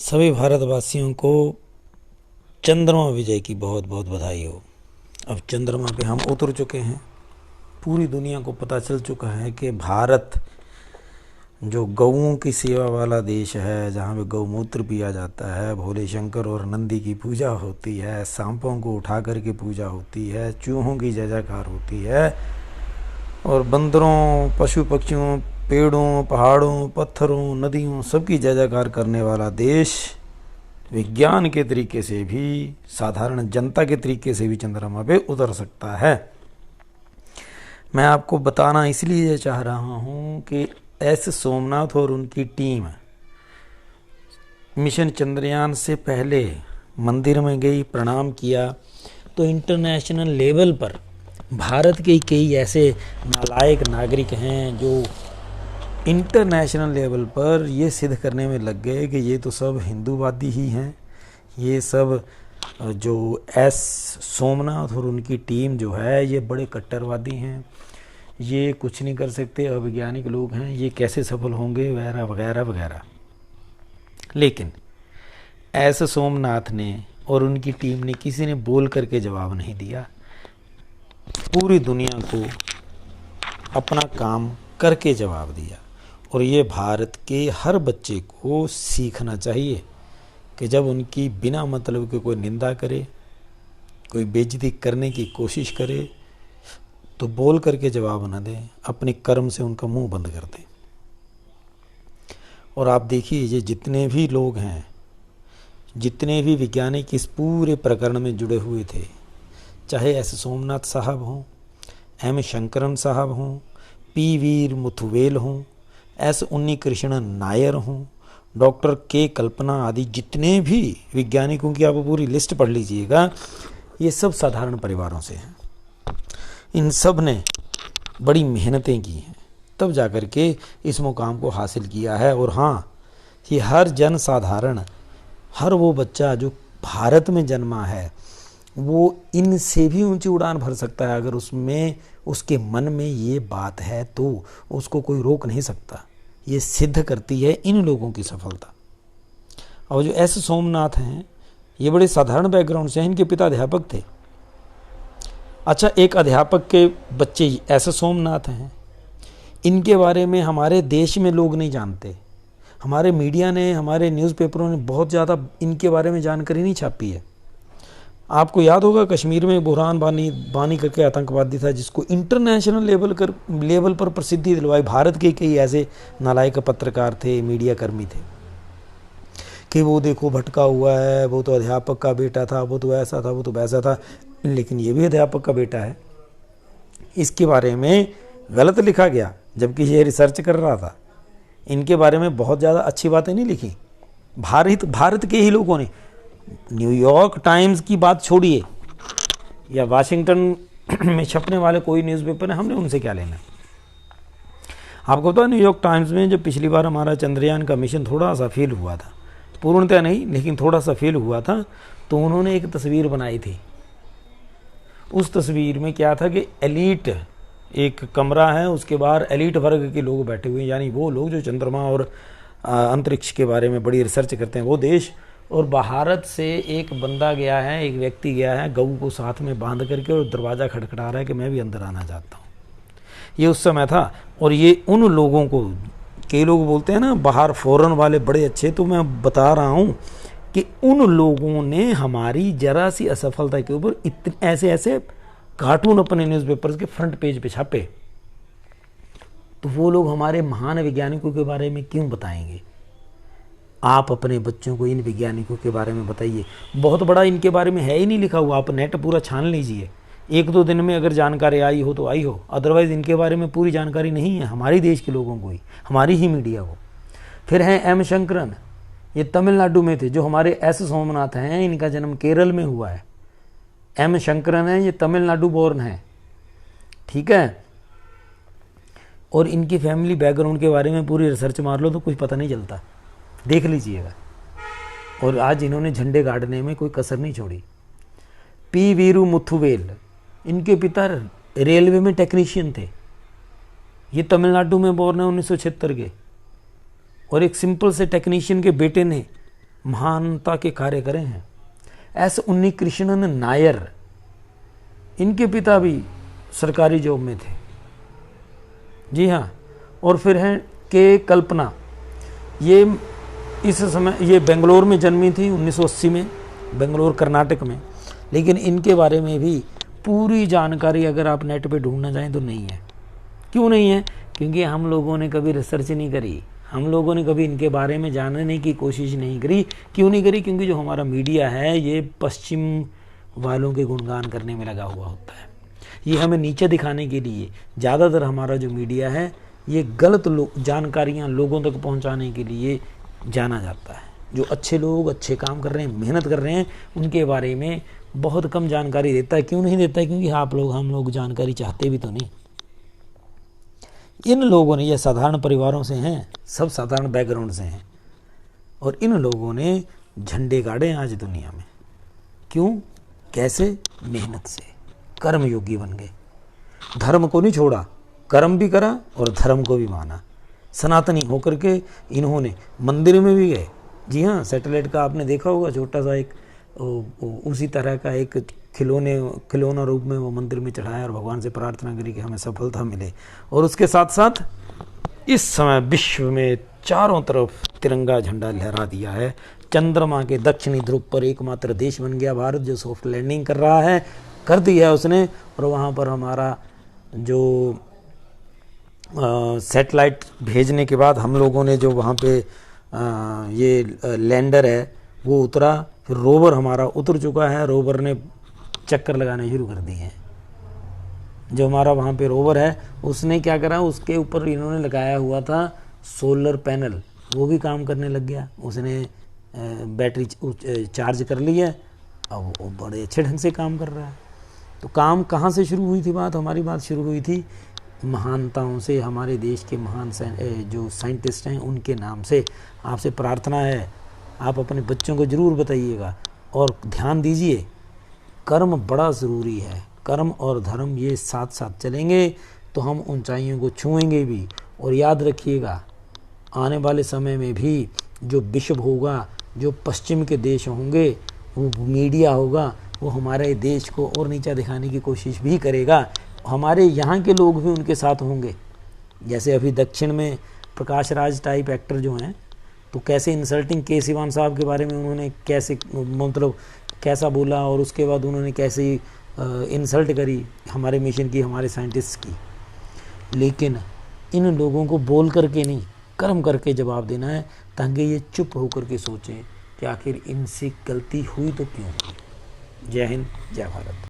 सभी भारतवासियों को चंद्रमा विजय की बहुत बहुत बधाई हो। अब चंद्रमा पे हम उतर चुके हैं। पूरी दुनिया को पता चल चुका है कि भारत जो गऊओं की सेवा वाला देश है, जहाँ पे गौमूत्र पिया जाता है, भोले शंकर और नंदी की पूजा होती है, सांपों को उठा करके पूजा होती है, चूहों की जय जयकार होती है और बंदरों, पशु पक्षियों, पेड़ों, पहाड़ों, पत्थरों, नदियों सबकी जय जयकार करने वाला देश विज्ञान के तरीके से भी, साधारण जनता के तरीके से भी चंद्रमा पे उतर सकता है। मैं आपको बताना इसलिए चाह रहा हूँ कि एस सोमनाथ और उनकी टीम मिशन चंद्रयान से पहले मंदिर में गई, प्रणाम किया, तो इंटरनेशनल लेवल पर भारत के कई ऐसे नालायक नागरिक हैं जो इंटरनेशनल लेवल पर ये सिद्ध करने में लग गए कि ये तो सब हिंदूवादी ही हैं। ये सब जो एस सोमनाथ और उनकी टीम जो है ये बड़े कट्टरवादी हैं, ये कुछ नहीं कर सकते, अवैज्ञानिक लोग हैं, ये कैसे सफल होंगे, वगैरह वगैरह वगैरह। लेकिन एस सोमनाथ ने और उनकी टीम ने किसी ने बोल करके जवाब नहीं दिया। पूरी दुनिया को अपना काम करके जवाब दिया। और ये भारत के हर बच्चे को सीखना चाहिए कि जब उनकी बिना मतलब के कोई निंदा करे, कोई बेइज्जती करने की कोशिश करे, तो बोल करके जवाब न दें, अपने कर्म से उनका मुंह बंद कर दें। और आप देखिए, ये जितने भी लोग हैं, जितने भी वैज्ञानिक इस पूरे प्रकरण में जुड़े हुए थे, चाहे एस सोमनाथ साहब हों, एम शंकरन साहब हों, पी वीर मुथुवेल हों, एस उन्नी कृष्णन नायर हों, डॉक्टर के कल्पना आदि जितने भी वैज्ञानिकों की आप पूरी लिस्ट पढ़ लीजिएगा, ये सब साधारण परिवारों से हैं। इन सब ने बड़ी मेहनतें की हैं, तब जाकर के इस मुकाम को हासिल किया है। और हाँ, ये हर जन साधारण, हर वो बच्चा जो भारत में जन्मा है, वो इनसे भी ऊंची उड़ान भर सकता है। अगर उसमें, उसके मन में ये बात है तो उसको कोई रोक नहीं सकता। ये सिद्ध करती है इन लोगों की सफलता। और जो एस सोमनाथ हैं, ये बड़े साधारण बैकग्राउंड से हैं। इनके पिता अध्यापक थे। अच्छा, एक अध्यापक के बच्चे एस सोमनाथ हैं। इनके बारे में हमारे देश में लोग नहीं जानते। हमारे मीडिया ने, हमारे न्यूज़पेपरों ने बहुत ज़्यादा इनके बारे में जानकारी नहीं छापी है। आपको याद होगा, कश्मीर में बुरहान बानी करके आतंकवादी था, जिसको इंटरनेशनल लेवल पर प्रसिद्धि दिलवाई भारत के कई ऐसे नालायक पत्रकार थे, मीडिया कर्मी थे कि वो देखो भटका हुआ है, वो तो अध्यापक का बेटा था, वो तो ऐसा था, वो तो वैसा था। लेकिन ये भी अध्यापक का बेटा है। इसके बारे में गलत लिखा गया, जबकि ये रिसर्च कर रहा था। इनके बारे में बहुत ज़्यादा अच्छी बातें नहीं लिखी भारत के ही लोगों ने। न्यूयॉर्क टाइम्स की बात छोड़िए, या वाशिंगटन में छपने वाले कोई न्यूज़पेपर है, हमने उनसे क्या लेना। आपको पता है, न्यूयॉर्क टाइम्स में जब पिछली बार हमारा चंद्रयान का मिशन थोड़ा सा फेल हुआ था, पूर्णतः नहीं लेकिन थोड़ा सा फेल हुआ था, तो उन्होंने एक तस्वीर बनाई थी। उस तस्वीर में क्या था कि एलीट, एक कमरा है, उसके बाहर एलीट वर्ग के लोग बैठे हुए हैं, यानी वो लोग जो चंद्रमा और अंतरिक्ष के बारे में बड़ी रिसर्च करते हैं, वो देश। और भारत से एक बंदा गया है, एक व्यक्ति गया है, गऊ को साथ में बांध करके, और दरवाज़ा खटखटा रहा है कि मैं भी अंदर आना चाहता हूँ। ये उस समय था। और ये उन लोगों को, कई लोग बोलते हैं ना बाहर फॉरेन वाले बड़े अच्छे, तो मैं बता रहा हूँ कि उन लोगों ने हमारी जरा सी असफलता के ऊपर इतने ऐसे ऐसे कार्टून अपने न्यूज़पेपर्स के फ्रंट पेज पे छापे। तो वो लोग हमारे महान वैज्ञानिकों के बारे में क्यों बताएंगे? आप अपने बच्चों को इन वैज्ञानिकों के बारे में बताइए। बहुत बड़ा इनके बारे में है ही नहीं लिखा हुआ। आप नेट पूरा छान लीजिए, एक दो दिन में अगर जानकारी आई हो तो आई हो, अदरवाइज़ इनके बारे में पूरी जानकारी नहीं है हमारे देश के लोगों को ही, हमारी ही मीडिया को। फिर हैं एम शंकरन, ये तमिलनाडु में थे। जो हमारे एस सोमनाथ हैं, इनका जन्म केरल में हुआ है। एम शंकरन है, ये तमिलनाडु बोर्न है, ठीक है। और इनकी फैमिली बैकग्राउंड के बारे में पूरी रिसर्च मार लो तो कुछ पता नहीं चलता, देख लीजिएगा। और आज इन्होंने झंडे गाड़ने में कोई कसर नहीं छोड़ी। पी वीरू मुथुवेल, इनके पिता रेलवे में टेक्नीशियन थे। ये तमिलनाडु में बोर्न है 1976 के। और एक सिंपल से टेक्नीशियन के बेटे ने महानता के कार्य करे हैं। एस उन्नी कृष्णन नायर, इनके पिता भी सरकारी जॉब में थे, जी हाँ। और फिर हैं के कल्पना, ये इस समय ये बेंगलोर में जन्मी थी 1980 में, बेंगलोर कर्नाटक में। लेकिन इनके बारे में भी पूरी जानकारी अगर आप नेट पे ढूंढना चाहें तो नहीं है। क्यों नहीं है? क्योंकि हम लोगों ने कभी रिसर्च नहीं करी, हम लोगों ने कभी इनके बारे में जानने की कोशिश नहीं करी। क्यों नहीं करी? क्योंकि जो हमारा मीडिया है ये पश्चिम वालों के गुणगान करने में लगा हुआ होता है। ये हमें नीचे दिखाने के लिए ज़्यादातर हमारा जो मीडिया है ये गलत जानकारियाँ लोगों तक पहुँचाने के लिए जाना जाता है। जो अच्छे लोग अच्छे काम कर रहे हैं, मेहनत कर रहे हैं, उनके बारे में बहुत कम जानकारी देता है। क्यों नहीं देता है? क्योंकि हम लोग जानकारी चाहते भी तो नहीं। इन लोगों ने, ये साधारण परिवारों से हैं, सब साधारण बैकग्राउंड से हैं, और इन लोगों ने झंडे गाड़े हैं आज दुनिया में। क्यों? कैसे? मेहनत से। कर्मयोगी बन गए, धर्म को नहीं छोड़ा, कर्म भी करा और धर्म को भी माना। सनातनी होकर के इन्होंने मंदिर में भी गए, जी हाँ। सैटेलाइट का आपने देखा होगा, छोटा सा एक उसी तरह का एक खिलौना रूप में वो मंदिर में चढ़ाया और भगवान से प्रार्थना करी कि हमें सफलता मिले। और उसके साथ साथ इस समय विश्व में चारों तरफ तिरंगा झंडा लहरा दिया है। चंद्रमा के दक्षिणी ध्रुव पर एकमात्र देश बन गया भारत, जो सॉफ्ट लैंडिंग कर रहा है, कर दी है उसने। और वहाँ पर हमारा जो सैटेलाइट भेजने के बाद हम लोगों ने जो वहाँ पे ये लैंडर है वो उतरा, फिर रोवर हमारा उतर चुका है। रोवर ने चक्कर लगाने शुरू कर दिए हैं। जो हमारा वहाँ पे रोवर है उसने क्या करा, उसके ऊपर इन्होंने लगाया हुआ था सोलर पैनल, वो भी काम करने लग गया। उसने बैटरी चार्ज कर ली है, अब वो बड़े अच्छे ढंग से काम कर रहा है। तो काम कहाँ से शुरू हुई थी बात? हमारी बात शुरू हुई थी महानताओं से, हमारे देश के महान जो साइंटिस्ट हैं उनके नाम से। आपसे प्रार्थना है, आप अपने बच्चों को ज़रूर बताइएगा और ध्यान दीजिए, कर्म बड़ा ज़रूरी है। कर्म और धर्म ये साथ साथ चलेंगे तो हम ऊंचाइयों को छुएंगे भी। और याद रखिएगा, आने वाले समय में भी जो विश्व होगा, जो पश्चिम के देश होंगे, वो मीडिया होगा, वो हमारे देश को और नीचा दिखाने की कोशिश भी करेगा। हमारे यहाँ के लोग भी उनके साथ होंगे। जैसे अभी दक्षिण में प्रकाश राज टाइप एक्टर जो हैं, तो कैसे इंसल्टिंग के सिवान साहब के बारे में उन्होंने कैसे मतलब कैसा बोला, और उसके बाद उन्होंने कैसे इंसल्ट करी हमारे मिशन की, हमारे साइंटिस्ट की। लेकिन इन लोगों को बोल करके नहीं, कर्म करके जवाब देना है, ताकि ये चुप होकर के सोचें कि आखिर इनसे गलती हुई तो क्यों। जय हिंद, जय भारत।